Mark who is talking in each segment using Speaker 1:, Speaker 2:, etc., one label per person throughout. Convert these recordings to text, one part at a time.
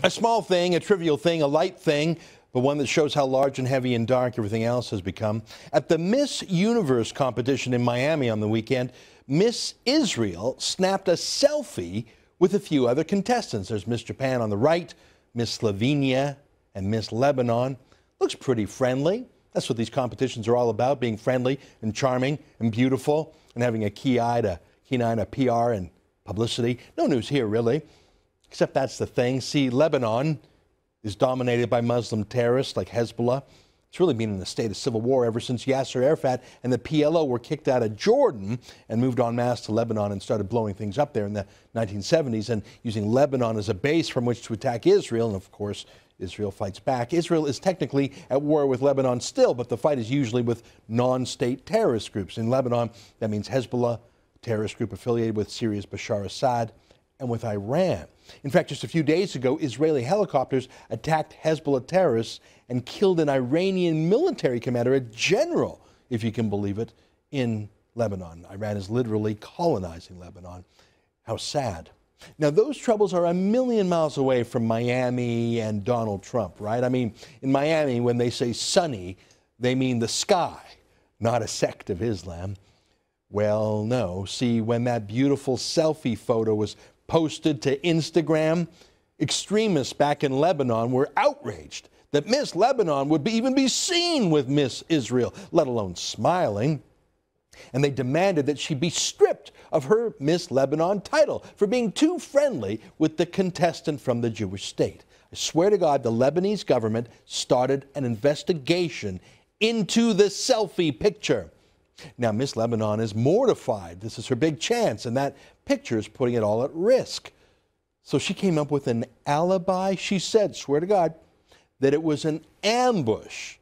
Speaker 1: A small thing, a trivial thing, a light thing, but one that shows how large and heavy and dark everything else has become. At the Miss Universe competition in Miami on the weekend, Miss Israel snapped a selfie with a few other contestants. There's Miss Japan on the right, Miss Slovenia, and Miss Lebanon. Looks pretty friendly. That's what these competitions are all about, being friendly and charming and beautiful and having a keen eye to PR and publicity. No news here, really. Except that's the thing. See, Lebanon is dominated by Muslim terrorists like Hezbollah. It's really been in a state of civil war ever since Yasser Arafat and the PLO were kicked out of Jordan and moved en masse to Lebanon and started blowing things up there in the 1970s and using Lebanon as a base from which to attack Israel. And of course, Israel fights back. Israel is technically at war with Lebanon still, but the fight is usually with non-state terrorist groups. In Lebanon, that means Hezbollah, a terrorist group affiliated with Syria's Bashar Assad, and with Iran. In fact, just a few days ago, Israeli helicopters attacked Hezbollah terrorists and killed an Iranian military commander, a general, if you can believe it, in Lebanon. Iran is literally colonizing Lebanon. How sad. Now, those troubles are a million miles away from Miami and Donald Trump, right? I mean, in Miami, when they say sunny, they mean the sky, not a sect of Islam. Well, no. See, when that beautiful selfie photo was posted to Instagram, extremists back in Lebanon were outraged that Miss Lebanon would even be seen with Miss Israel, let alone smiling. And they demanded that she be stripped of her Miss Lebanon title for being too friendly with the contestant from the Jewish state. I swear to God, the Lebanese government started an investigation into the selfie picture. Now, Miss Lebanon is mortified. This is her big chance, and that picture is putting it all at risk. So she came up with an alibi. She said, swear to God, that it was an ambush,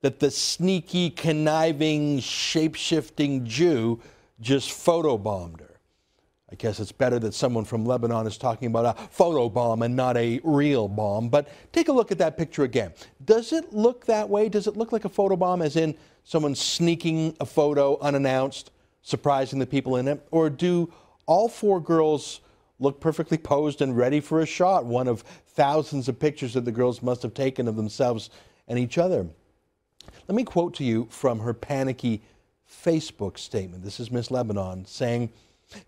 Speaker 1: that the sneaky, conniving, shape-shifting Jew just photobombed her. I guess it's better that someone from Lebanon is talking about a photobomb and not a real bomb. But take a look at that picture again. Does it look that way? Does it look like a photobomb, as in someone sneaking a photo unannounced, surprising the people in it? Or do all four girls look perfectly posed and ready for a shot, one of thousands of pictures that the girls must have taken of themselves and each other? Let me quote to you from her panicky Facebook statement. This is Miss Lebanon saying,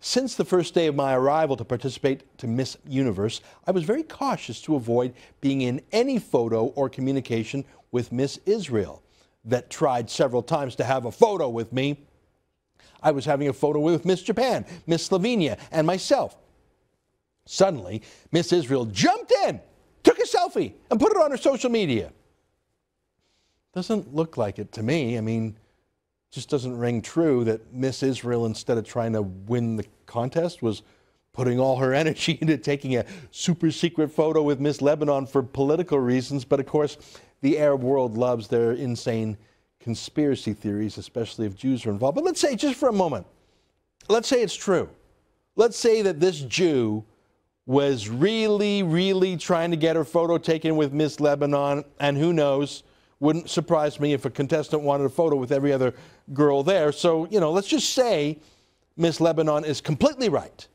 Speaker 1: "Since the first day of my arrival to participate to Miss Universe, I was very cautious to avoid being in any photo or communication with Miss Israel that tried several times to have a photo with me. I was having a photo with Miss Japan, Miss Slovenia, and myself. Suddenly, Miss Israel jumped in, took a selfie, and put it on her social media." Doesn't look like it to me. I mean, just doesn't ring true that Miss Israel, instead of trying to win the contest, was putting all her energy into taking a super secret photo with Miss Lebanon for political reasons. But of course, the Arab world loves their insane conspiracy theories, especially if Jews are involved. But let's say, just for a moment, let's say it's true. Let's say that this Jew was really trying to get her photo taken with Miss Lebanon, and who knows, wouldn't surprise me if a contestant wanted a photo with every other girl there. So, let's just say Miss Lebanon is completely right.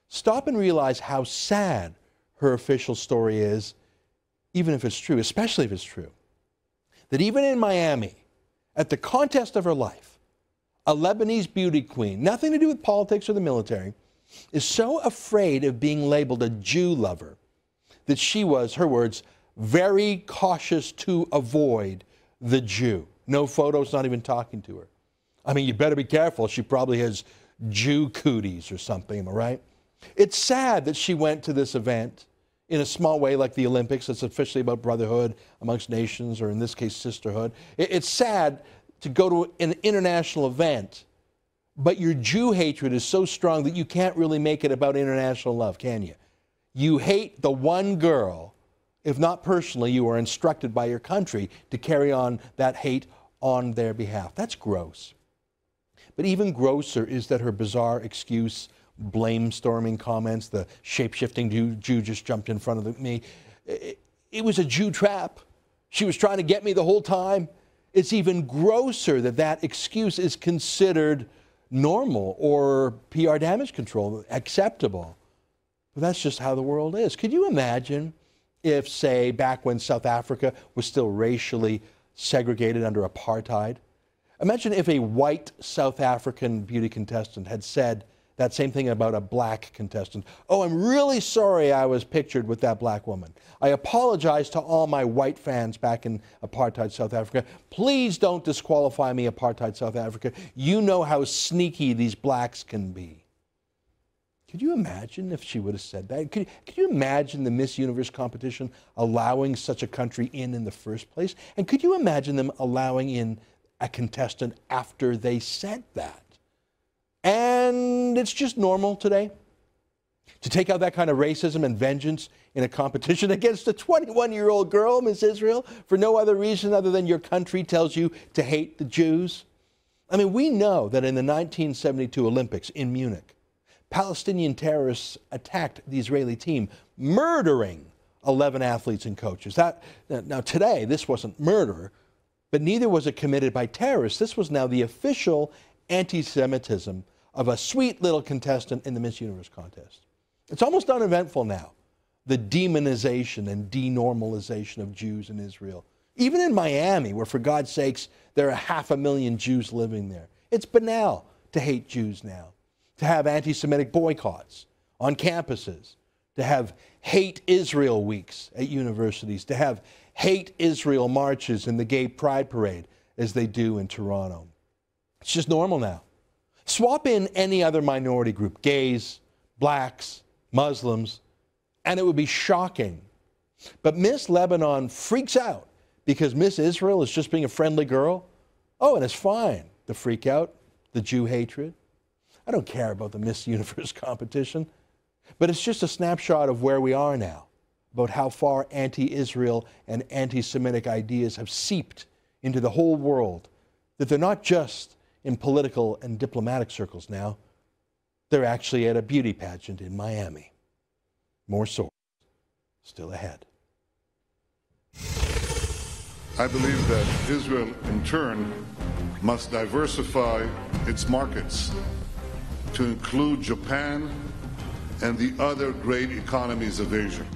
Speaker 1: Stop and realize how sad her official story is, even if it's true, especially if it's true. That even in Miami, at the contest of her life, a Lebanese beauty queen, nothing to do with politics or the military, is so afraid of being labeled a Jew lover that she was, her words, very cautious to avoid the Jew. No photos, not even talking to her. I mean, you better be careful. She probably has Jew cooties or something, am I right? It's sad that she went to this event in a small way like the Olympics. It's officially about brotherhood amongst nations, or in this case, sisterhood. It's sad to go to an international event, but your Jew hatred is so strong that you can't really make it about international love, can you? You hate the one girl. If not personally, you are instructed by your country to carry on that hate on their behalf. That's gross. But even grosser is that her bizarre excuse, blame-storming comments, the shape-shifting Jew just jumped in front of me. It was a Jew trap. She was trying to get me the whole time. It's even grosser that that excuse is considered normal or PR damage control, acceptable. But that's just how the world is. Could you imagine if, say, back when South Africa was still racially segregated under apartheid? Imagine if a white South African beauty contestant had said that same thing about a black contestant. Oh, I'm really sorry I was pictured with that black woman. I apologize to all my white fans back in apartheid South Africa. Please don't disqualify me, apartheid South Africa. You know how sneaky these blacks can be. Could you imagine if she would have said that? Could you imagine the Miss Universe competition allowing such a country in the first place? And could you imagine them allowing in a contestant after they said that? And it's just normal today to take out that kind of racism and vengeance in a competition against a 21-year-old girl, Miss Israel, for no other reason other than your country tells you to hate the Jews. I mean, we know that in the 1972 Olympics in Munich, Palestinian terrorists attacked the Israeli team, murdering 11 athletes and coaches. Now, today, this wasn't murder, but neither was it committed by terrorists. This was now the official anti-Semitism of a sweet little contestant in the Miss Universe contest. It's almost uneventful now, the demonization and denormalization of Jews in Israel. Even in Miami, where for God's sakes, there are 500,000 Jews living there. It's banal to hate Jews now, to have anti-Semitic boycotts on campuses, to have hate Israel weeks at universities, to have hate Israel marches in the gay pride parade as they do in Toronto. It's just normal now. Swap in any other minority group, gays, blacks, Muslims, and it would be shocking. But Miss Lebanon freaks out because Miss Israel is just being a friendly girl. Oh, and it's fine, the freak out, the Jew hatred. I don't care about the Miss Universe competition, but it's just a snapshot of where we are now, about how far anti-Israel and anti-Semitic ideas have seeped into the whole world, that they're not just in political and diplomatic circles now. They're actually at a beauty pageant in Miami. More stories still ahead.
Speaker 2: I believe that Israel, in turn, must diversify its markets to include Japan and the other great economies of Asia.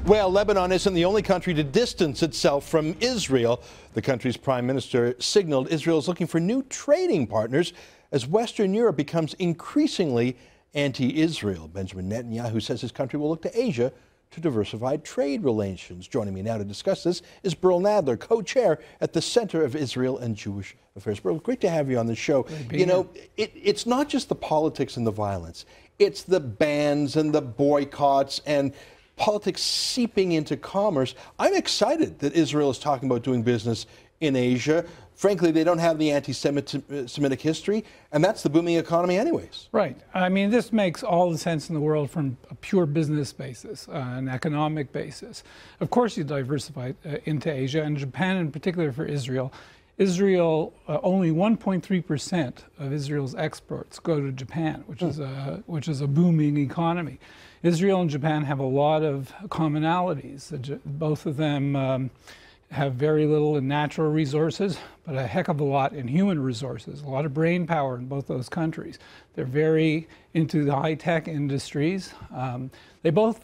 Speaker 1: Well, Lebanon isn't the only country to distance itself from Israel. The country's prime minister signaled Israel is looking for new trading partners as Western Europe becomes increasingly anti-Israel. Benjamin Netanyahu says his country will look to Asia to diversify trade relations. Joining me now to discuss this is Burl Nadler, co-chair at the Center of Israel and Jewish Affairs. Burl, great to have you on the show. You know, it's not just the politics and the violence. It's the bans and the boycotts and politics seeping into commerce. I'm excited that Israel is talking about doing business in Asia. Frankly, they don't have the anti-Semitic history, and that's the booming economy anyways.
Speaker 3: Right. I mean, this makes all the sense in the world from a pure business basis, an economic basis. Of course, you diversify into Asia, and Japan in particular for Israel. Israel, only 1.3% of Israel's exports go to Japan, which is a booming economy. Israel and Japan have a lot of commonalities. Both of them have very little in natural resources, but a heck of a lot in human resources, a lot of brain power in both those countries. They're very into the high-tech industries. They both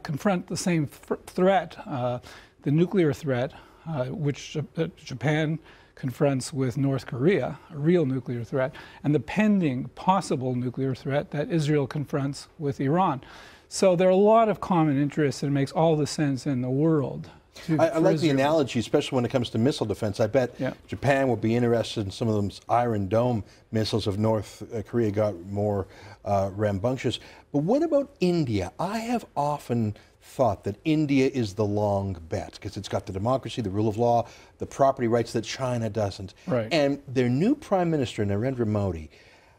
Speaker 3: confront the same threat, the nuclear threat, which Japan confronts with North Korea, a real nuclear threat, and the pending possible nuclear threat that Israel confronts with Iran. So there are a lot of common interests, and it makes all the sense in the world.
Speaker 1: I like the analogy, especially when it comes to missile defense. I bet Japan will be interested in some of those Iron Dome missiles if North Korea got more rambunctious. But what about India? I have often thought that India is the long bet because it's got the democracy, the rule of law, the property rights that China doesn't.
Speaker 3: Right.
Speaker 1: And their new Prime Minister, Narendra Modi,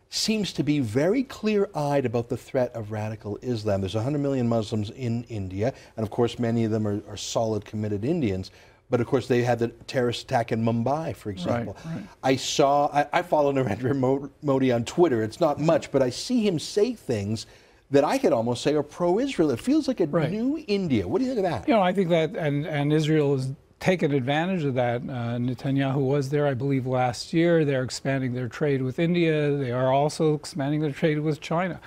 Speaker 1: seems to be very clear-eyed about the threat of radical Islam. There's 100 million Muslims in India, and of course many of them are solid, committed Indians. But of course they had the terrorist attack in Mumbai, for example.
Speaker 3: Right.
Speaker 1: I follow Narendra Modi on Twitter. It's not much, but I see him say things that I could almost say are pro-Israel. It feels like a new India. What do you think of that?
Speaker 3: You know, I think that, and Israel has taken advantage of that. Netanyahu was there, I believe, last year. They're expanding their trade with India. They are also expanding their trade with China.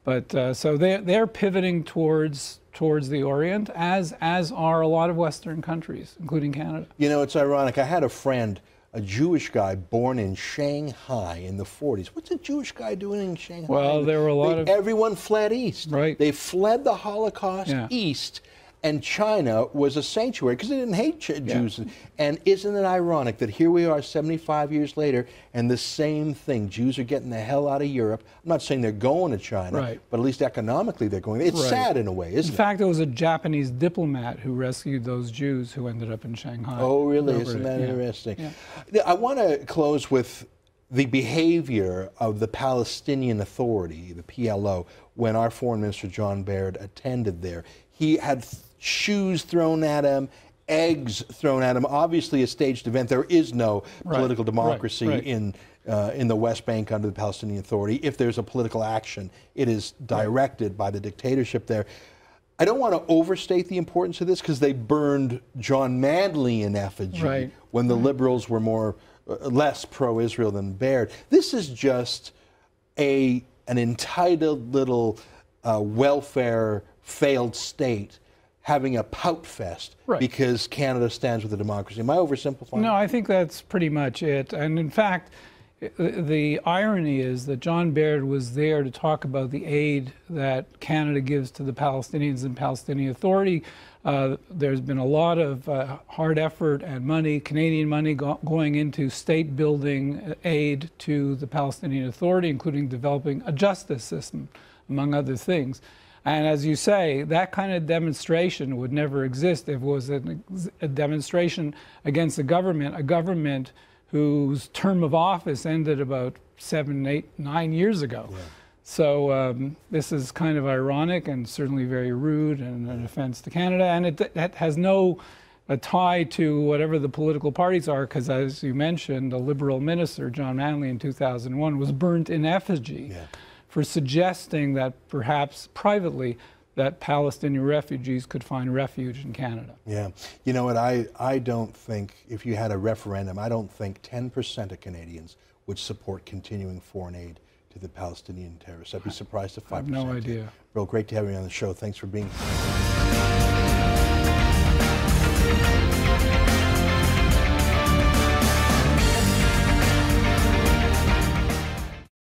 Speaker 3: But so they're pivoting towards the Orient, as are a lot of Western countries, including Canada.
Speaker 1: You know, it's ironic. I had a friend, a Jewish guy born in Shanghai in the 40s. What's a Jewish guy doing in Shanghai?
Speaker 3: Well, there were a lot of...
Speaker 1: Everyone fled east.
Speaker 3: Right.
Speaker 1: They fled the Holocaust east, and China was a sanctuary because they didn't hate Jews. And isn't it ironic that here we are 75 years later, and the same thing, Jews are getting the hell out of Europe. I'm not saying they're going to China, but at least economically they're going. It's sad in a way, isn't it?
Speaker 3: In fact, it was a Japanese diplomat who rescued those Jews who ended up in Shanghai.
Speaker 1: Oh, really? Isn't that interesting? I want to close with the behavior of the Palestinian Authority, the PLO, when our Foreign Minister John Baird attended there. He had shoes thrown at him, eggs thrown at him. Obviously a staged event. There is no political democracy in the West Bank under the Palestinian Authority. If there's a political action, it is directed by the dictatorship there. I don't want to overstate the importance of this because they burned John Manley in effigy when the liberals were less pro-Israel than Baird. This is just an entitled little welfare failed state having a pout fest because Canada stands with a democracy. Am I oversimplifying?
Speaker 3: No, I think that's pretty much it. And in fact, the irony is that John Baird was there to talk about the aid that Canada gives to the Palestinians and Palestinian Authority. There's been a lot of hard effort and money, Canadian money, going into state building aid to the Palestinian Authority, including developing a justice system, among other things. And as you say, that kind of demonstration would never exist if it was a demonstration against a government whose term of office ended about 7, 8, 9 years ago. So this is kind of ironic and certainly very rude and an offense to Canada. And it has no tie to whatever the political parties are, because as you mentioned, a Liberal minister, John Manley, in 2001 was burnt in effigy for suggesting that perhaps privately that Palestinian refugees could find refuge in Canada.
Speaker 1: Yeah. You know what, I don't think, if you had a referendum, I don't think 10% of Canadians would support continuing foreign aid to the Palestinian terrorists. I'd be surprised if 5%.
Speaker 3: I have no idea.
Speaker 1: Bill, great to have you on the show. Thanks for being here.